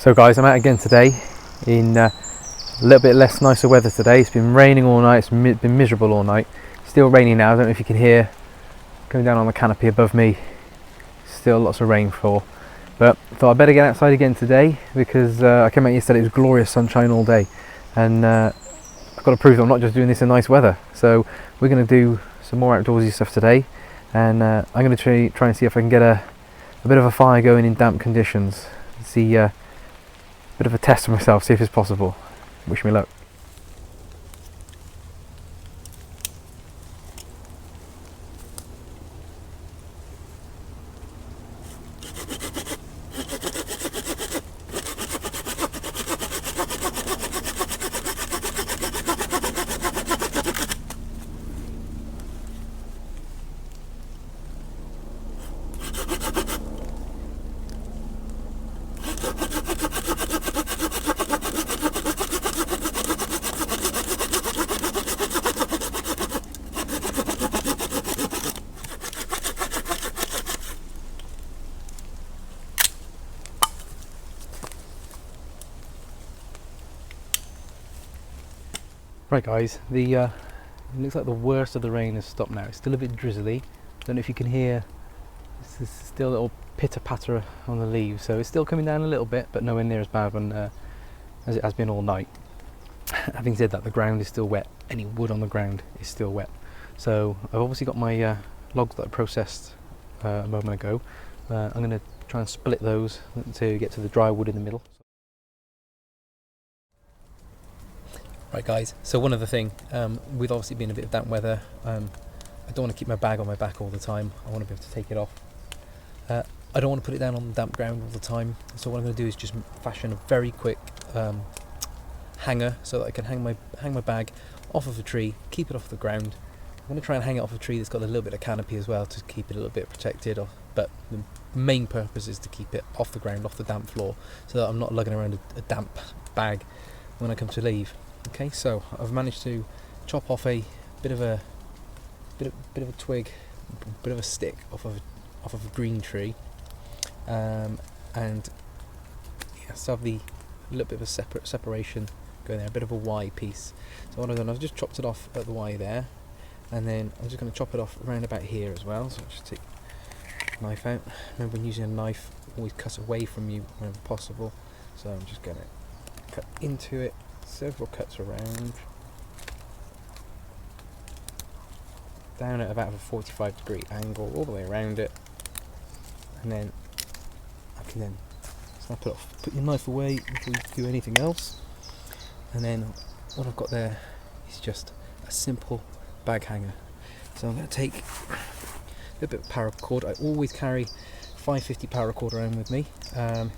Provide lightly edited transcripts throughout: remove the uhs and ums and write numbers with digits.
So guys, I'm out again today in a little bit less nicer weather today. It's been raining all night, it's been miserable all night. Still raining now, I don't know if you can hear going down on the canopy above me. Still lots of rainfall. But I thought I'd better get outside again today because I came out yesterday, it was glorious sunshine all day. And I've got to prove that I'm not just doing this in nice weather. So we're going to do some more outdoorsy stuff today. And I'm going to try and see if I can get a bit of a fire going in damp conditions. See bit of a test for myself, see if it's possible. Wish me luck. Right guys, it looks like the worst of the rain has stopped now. It's still a bit drizzly. Don't know if you can hear, there's still a little pitter patter on the leaves, so it's still coming down a little bit, but nowhere near as bad as it has been all night. Having said that, the ground is still wet. Any wood on the ground is still wet. So I've obviously got my logs that I processed a moment ago. I'm going to try and split those to get to the dry wood in the middle. Right guys, so one other thing, with obviously being a bit of damp weather, I don't want to keep my bag on my back all the time. I want to be able to take it off. I don't want to put it down on the damp ground all the time, so what I'm going to do is just fashion a very quick hanger so that I can hang my bag off of a tree, keep it off the ground. I'm going to try and hang it off a tree that's got a little bit of canopy as well to keep it a little bit protected, but the main purpose is to keep it off the ground, off the damp floor, so that I'm not lugging around a damp bag when I come to leave. Okay, so I've managed to chop off a bit of a twig, a bit of a stick off of a green tree, and yeah, so have the little bit of a separation going there, a bit of a Y piece. So what I've done, I've just chopped it off at the Y there, and then I'm just going to chop it off around about here as well. So I'll just take the knife out. Remember, when using a knife, always cut away from you whenever possible. So I'm just going to cut into it. Several cuts around, down at about a 45-degree angle all the way around it, and then I can then snap it off. Put your knife away before you do anything else, and then what I've got there is just a simple bag hanger. So I'm going to take a bit of paracord. I always carry 550 paracord around with me,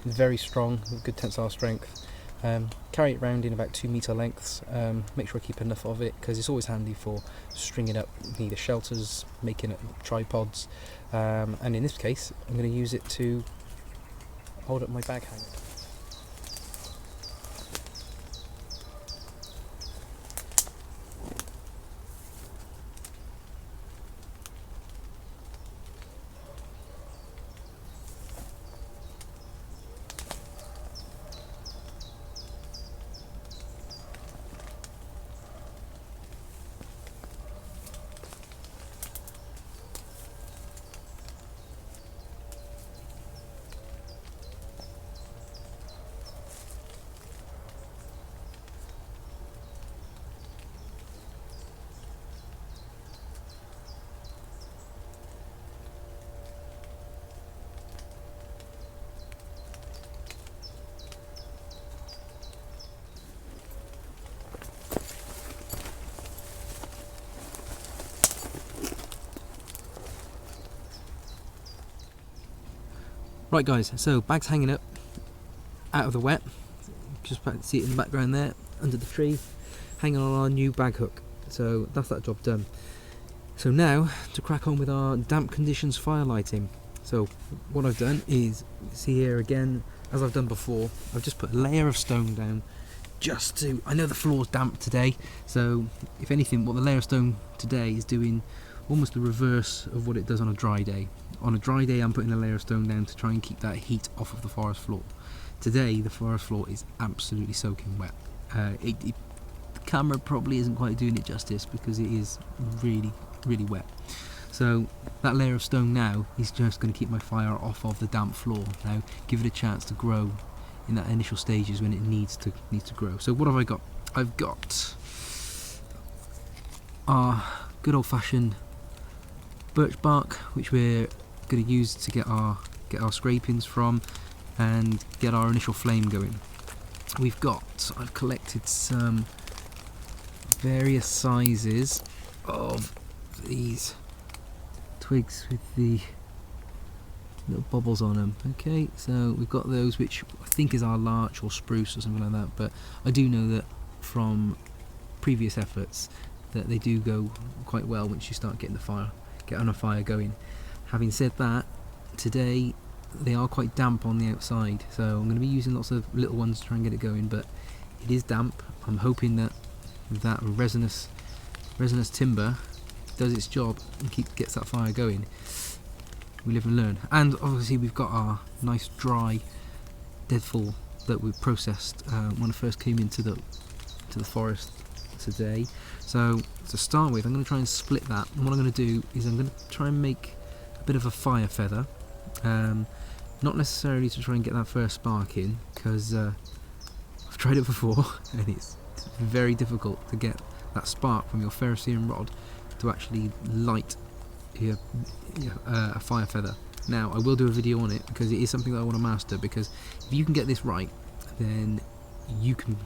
very strong, with good tensile strength. Carry it round in about 2 meter lengths. Make sure I keep enough of it because it's always handy for stringing up either shelters, making it tripods, and in this case I'm going to use it to hold up my bag hanger. Right guys, so bag's hanging up out of the wet, just about to see it in the background there, under the tree, hanging on our new bag hook. So that's that job done. So now to crack on with our damp conditions fire lighting. So what I've done is, see here again, as I've done before, I've just put a layer of stone down just to, I know the floor's damp today, so if anything, what the layer of stone today is doing almost the reverse of what it does on a dry day. On a dry day I'm putting a layer of stone down to try and keep that heat off of the forest floor. today the forest floor is absolutely soaking wet. The camera probably isn't quite doing it justice because it is really, really wet. So that layer of stone now is just going to keep my fire off of the damp floor. Now give it a chance to grow in that initial stages when it needs to grow. So what have I got? I've got our good old-fashioned birch bark, which we're going to use to get our scrapings from and get our initial flame going. I've collected some various sizes of these twigs with the little bubbles on them. Okay, so we've got those, which I think is our larch or spruce or something like that, but I do know that from previous efforts that they do go quite well once you start getting a fire going. Having said that, today they are quite damp on the outside, so I'm going to be using lots of little ones to try and get it going, but it is damp. I'm hoping that resinous timber does its job and gets that fire going. We live and learn. And obviously we've got our nice dry deadfall that we processed when I first came into the forest today. So to start with, I'm going to try and split that, and what I'm going to do is I'm going to try and make a bit of a fire feather, not necessarily to try and get that first spark in, because I've tried it before and it's very difficult to get that spark from your ferrocerium rod to actually light a fire feather. Now I will do a video on it because it is something that I want to master, because if you can get this right, then you can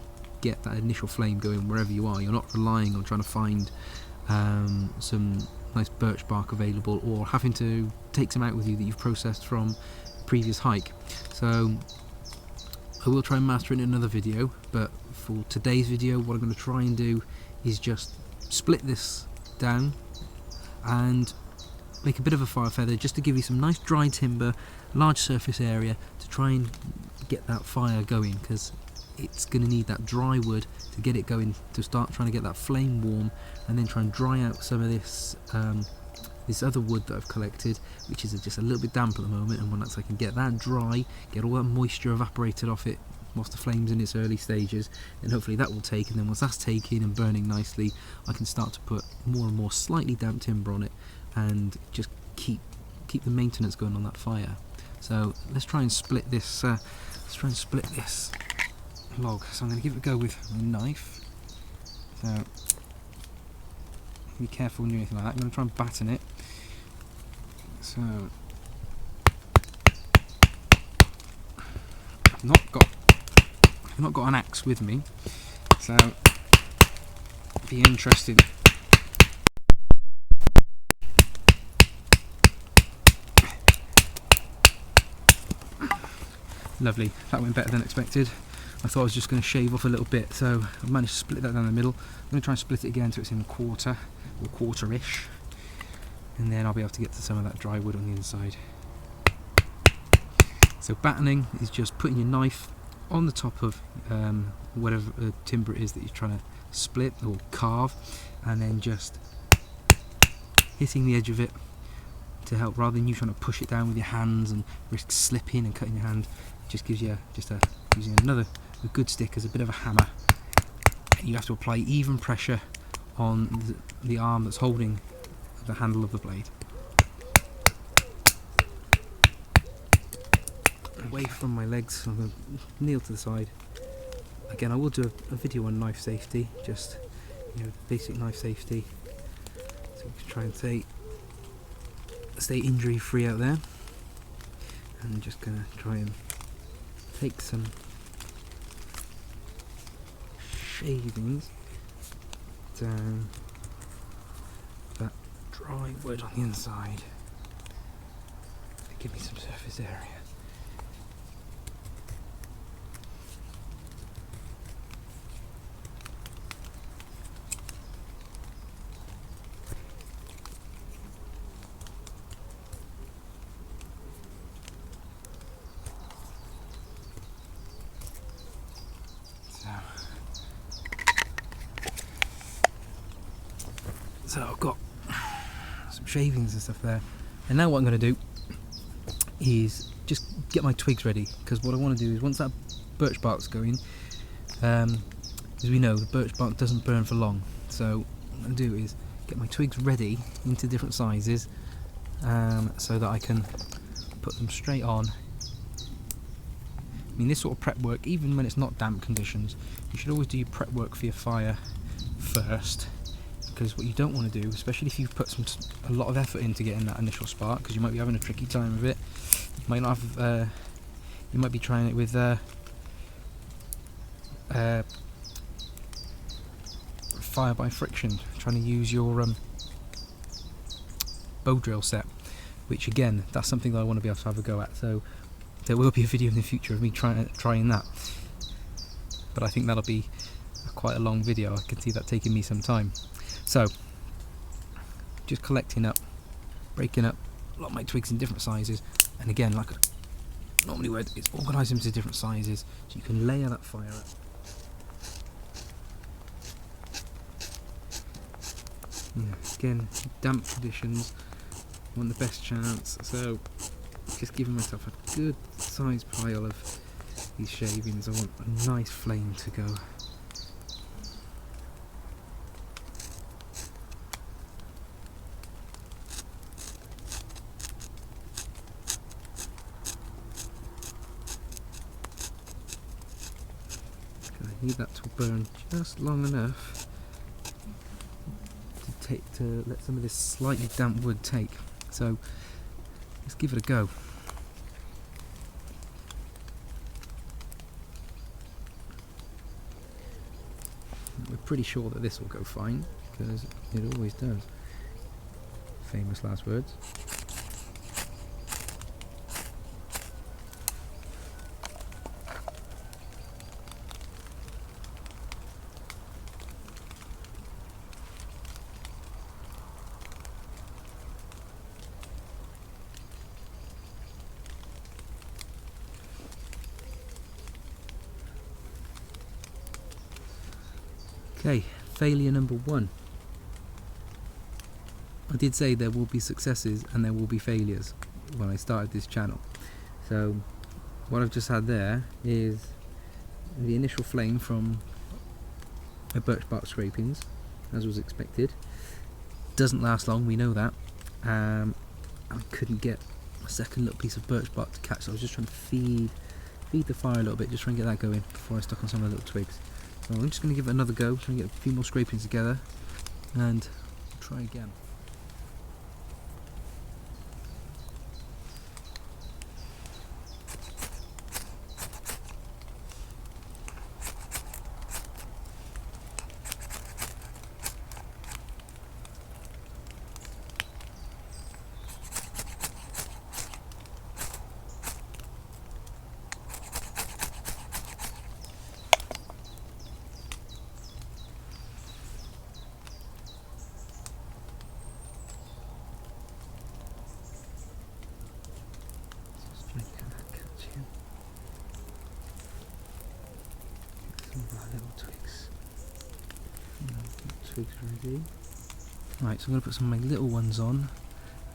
get that initial flame going wherever you are. You're not relying on trying to find some nice birch bark available, or having to take some out with you that you've processed from a previous hike. So I will try and master it in another video, but for today's video what I'm going to try and do is just split this down and make a bit of a fire feather, just to give you some nice dry timber, large surface area to try and get that fire going, because it's going to need that dry wood to get it going, to start trying to get that flame warm, and then try and dry out some of this this other wood that I've collected, which is just a little bit damp at the moment, and once I can get that dry, get all that moisture evaporated off it whilst the flame's in its early stages, then hopefully that will take, and then once that's taken and burning nicely, I can start to put more and more slightly damp timber on it and just keep the maintenance going on that fire. So let's try and split this log. So I'm going to give it a go with my knife. So be careful when you do anything like that. I'm going to try and batten it. So I've not got an axe with me, so it'd be interesting. Lovely, that went better than expected. I thought I was just going to shave off a little bit, so I managed to split that down the middle. I'm going to try and split it again so it's in a quarter, or quarter-ish, and then I'll be able to get to some of that dry wood on the inside. So battening is just putting your knife on the top of whatever timber it is that you're trying to split or carve, and then just hitting the edge of it to help, rather than you trying to push it down with your hands and risk slipping and cutting your hand. Just gives you using a good stick as a bit of a hammer. You have to apply even pressure on the arm that's holding the handle of the blade. Away from my legs, I'm going to kneel to the side. Again, I will do a video on knife safety, just basic knife safety, so we can try and stay injury free out there. And I'm just going to try and take some shavings down that dry wood on the inside to give me some surface area. So I've got some shavings and stuff there, and now what I'm going to do is just get my twigs ready, because what I want to do is once that birch bark's going, as we know, the birch bark doesn't burn for long. So what I'm going to do is get my twigs ready into different sizes, so that I can put them straight on. I mean, this sort of prep work, even when it's not damp conditions, you should always do your prep work for your fire first, because what you don't want to do, especially if you've put a lot of effort into getting that initial spark, because you might be having a tricky time with it, you might not have, you might be trying it with fire by friction, trying to use your bow drill set, which again, that's something that I want to be able to have a go at. So there will be a video in the future of me trying that, but I think that'll be quite a long video. I can see that taking me some time. So just collecting up, breaking up a lot of my twigs in different sizes, and again, like I normally would, it's organise them to different sizes so you can layer that fire up. Yeah, again, damp conditions, I want the best chance, so just giving myself a good sized pile of these shavings. I want a nice flame to go. I need that to burn just long enough to let some of this slightly damp wood take. So let's give it a go. We're pretty sure that this will go fine, because it always does. Famous last words. Okay, failure number 1. I did say there will be successes and there will be failures when I started this channel. So what I've just had there is the initial flame from my birch bark scrapings, as was expected. Doesn't last long, we know that. I couldn't get a second little piece of birch bark to catch, so I was just trying to feed the fire a little bit, just trying to get that going before I stuck on some of the little twigs. So I'm just going to give it another go, try and get a few more scrapings together, and try again. Ready. Right, so I'm going to put some of my little ones on.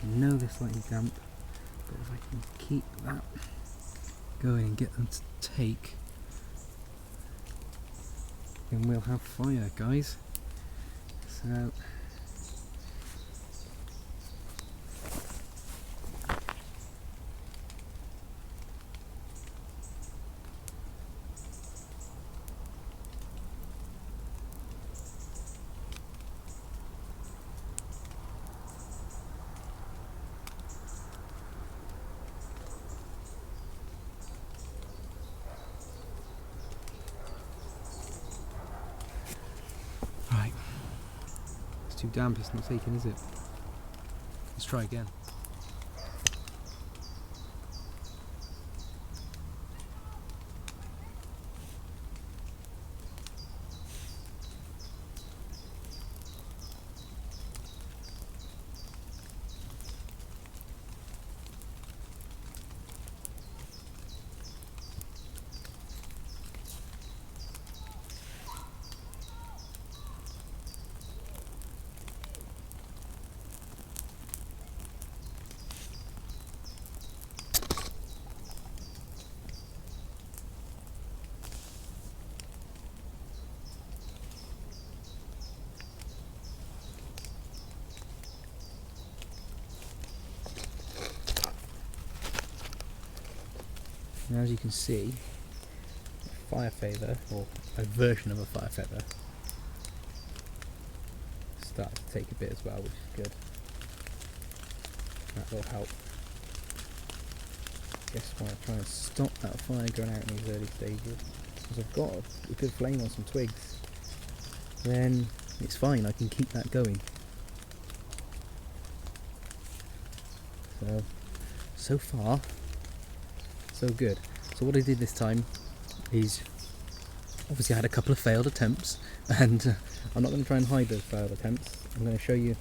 I know they're slightly damp, but if I can keep that going and get them to take, then we'll have fire, guys. So too damp, it's not taking, is it? Let's try again. And as you can see, a fire feather, or a version of a fire feather, starts to take a bit as well, which is good. That will help. Guess why I try and stop that fire going out in these early stages. Because I've got a good flame on some twigs, then it's fine, I can keep that going. So far, so good. So what I did this time is, obviously I had a couple of failed attempts, and I'm not going to try and hide those failed attempts. I'm going to show you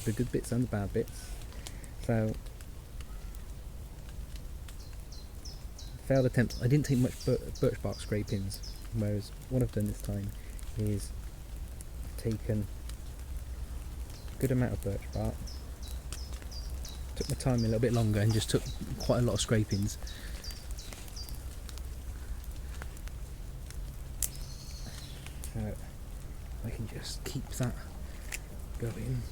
the good bits and the bad bits. So, failed attempts, I didn't take much birch bark scrapings, whereas what I've done this time is taken a good amount of birch bark, took my time a little bit longer and just took quite a lot of scrapings. So I can just keep that going,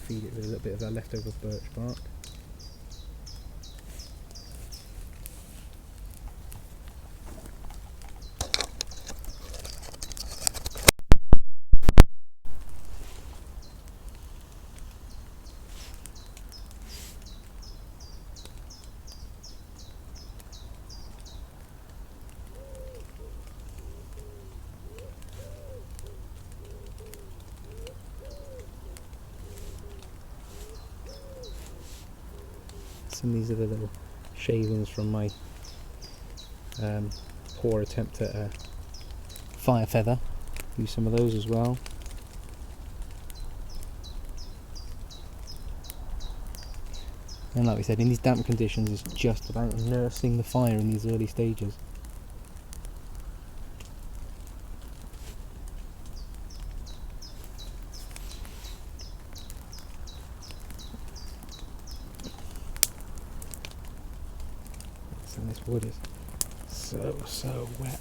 feed it with a little bit of that leftover birch bark. And these are the little shavings from my poor attempt at a fire feather. Use some of those as well. And like we said, in these damp conditions, it's just about nursing the fire in these early stages. And this wood is so wet.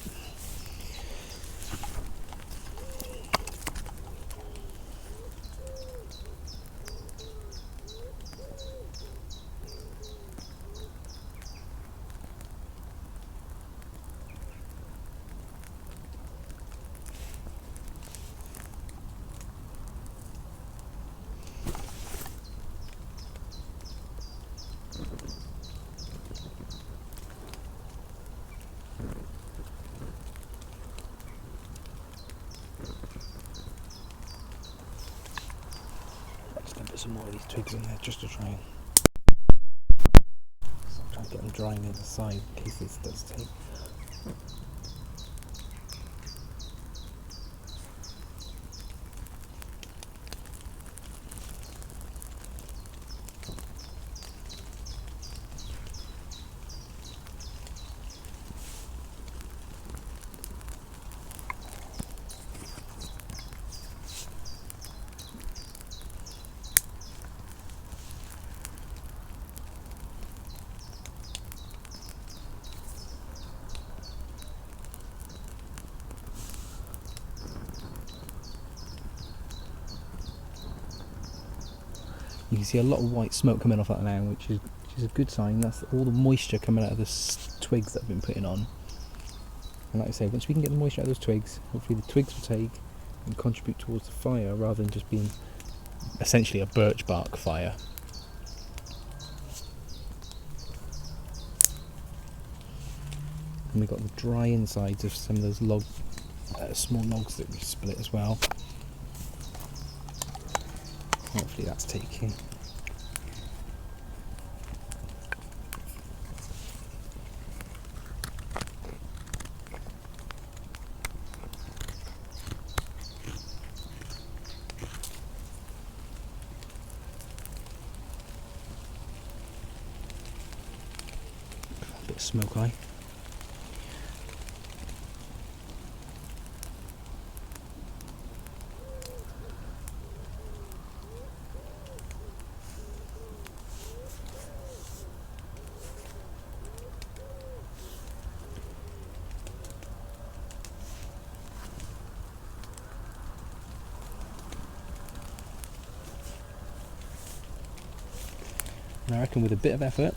Put some more of these twigs in there just to try and get them drying in the side in case this does take. You can see a lot of white smoke coming off that now, which is a good sign. That's all the moisture coming out of the twigs that I've been putting on. And like I say, once we can get the moisture out of those twigs, hopefully the twigs will take and contribute towards the fire rather than just being essentially a birch bark fire. And we've got the dry insides of some of those small logs that we split as well. Hopefully that's taking. A bit of smoke eye. And I reckon with a bit of effort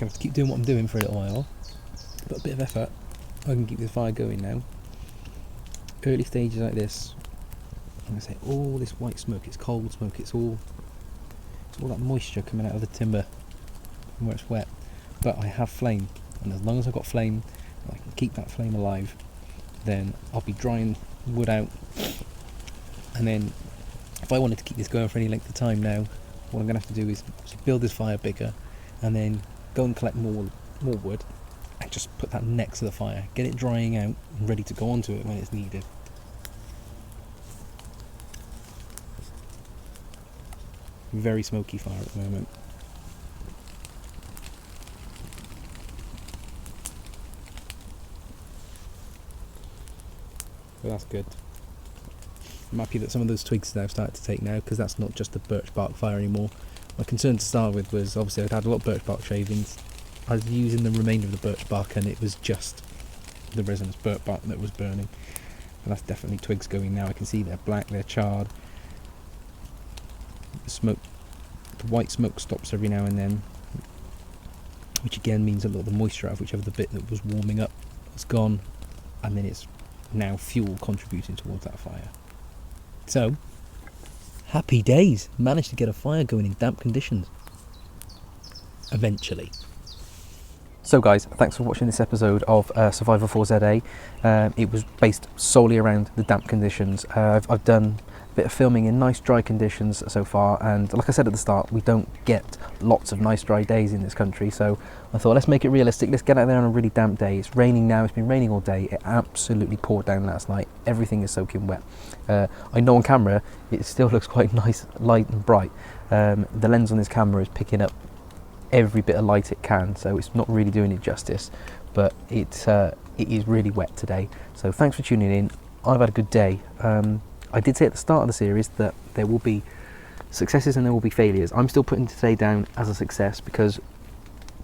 have to keep doing what I'm doing for a little while, but a bit of effort, I can keep this fire going now. Early stages like this, I'm going to say all this white smoke, it's cold smoke, it's all that moisture coming out of the timber where it's wet. But I have flame, and as long as I've got flame, and I can keep that flame alive, then I'll be drying wood out. And then if I wanted to keep this going for any length of time now, what I'm going to have to do is build this fire bigger, and then go and collect more wood, and just put that next to the fire, get it drying out and ready to go onto it when it's needed. Very smoky fire at the moment. But that's good. I'm happy that some of those twigs now started to take now, because that's not just a birch bark fire anymore. My concern to start with was obviously I'd had a lot of birch bark shavings. I was using the remainder of the birch bark, and it was just the resinous birch bark that was burning. And that's definitely twigs going now. I can see they're black, they're charred. The white smoke stops every now and then, which again means a lot of the moisture out of whichever the bit that was warming up has gone, and then it's now fuel contributing towards that fire. So, happy days! Managed to get a fire going in damp conditions. Eventually. So guys, thanks for watching this episode of Survivor 4ZA. It was based solely around the damp conditions. I've done a bit of filming in nice dry conditions so far, and like I said at the start, we don't get lots of nice dry days in this country, so I thought let's make it realistic, let's get out there on a really damp day. It's raining now, it's been raining all day, it absolutely poured down last night, everything is soaking wet. I know on camera it still looks quite nice, light and bright. The lens on this camera is picking up every bit of light it can, so it's not really doing it justice, but it is really wet today. So thanks for tuning in. I've had a good day. I did say at the start of the series that there will be successes and there will be failures. I'm still putting today down as a success because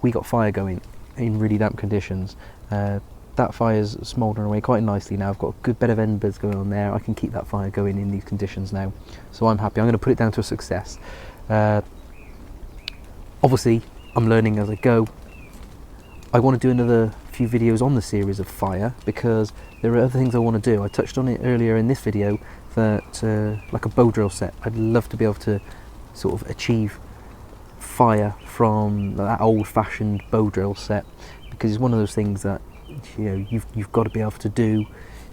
we got fire going in really damp conditions. That fire's smouldering away quite nicely now. I've got a good bit of embers going on there. I can keep that fire going in these conditions now, so I'm happy. I'm going to put it down to a success. Obviously I'm learning as I go. I want to do another few videos on the series of fire because there are other things I want to do. I touched on it earlier in this video that like a bow drill set, I'd love to be able to sort of achieve fire from that old-fashioned bow drill set, because it's one of those things that you've got to be able to do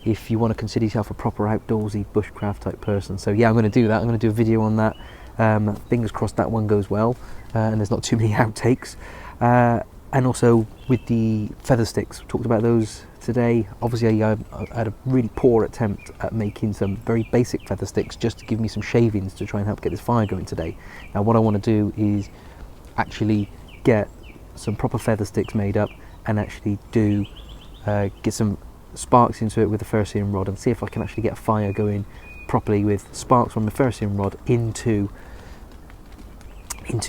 if you want to consider yourself a proper outdoorsy bushcraft type person. So yeah, I'm going to do that. I'm going to do a video on that. Fingers crossed that one goes well, and there's not too many outtakes. And also with the feather sticks, we talked about those today. Obviously I had a really poor attempt at making some very basic feather sticks just to give me some shavings to try and help get this fire going today. Now what I want to do is actually get some proper feather sticks made up and actually do get some sparks into it with the ferrocerium rod and see if I can actually get a fire going properly with sparks from the ferrocerium rod into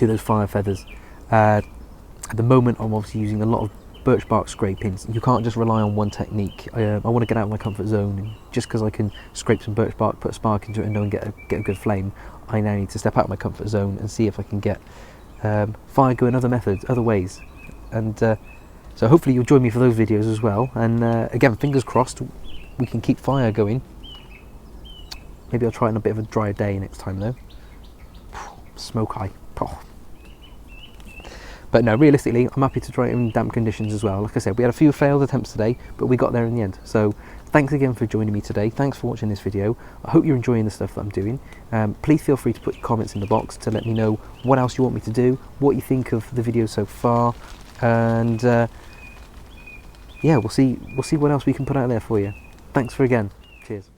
those fire feathers. At the moment I'm obviously using a lot of birch bark scrapings. You can't just rely on one technique. I want to get out of my comfort zone, and just because I can scrape some birch bark, put a spark into it and get a good flame, I now need to step out of my comfort zone and see if I can get fire going other methods, other ways. And so hopefully you'll join me for those videos as well, and again, fingers crossed we can keep fire going. Maybe I'll try it on a bit of a drier day next time though. Smoke high. Oh. But no, realistically, I'm happy to try it in damp conditions as well. Like I said, we had a few failed attempts today, but we got there in the end. So thanks again for joining me today. Thanks for watching this video. I hope you're enjoying the stuff that I'm doing. Please feel free to put your comments in the box to let me know what else you want me to do, what you think of the video so far, and yeah, we'll see what else we can put out there for you. Thanks again. Cheers.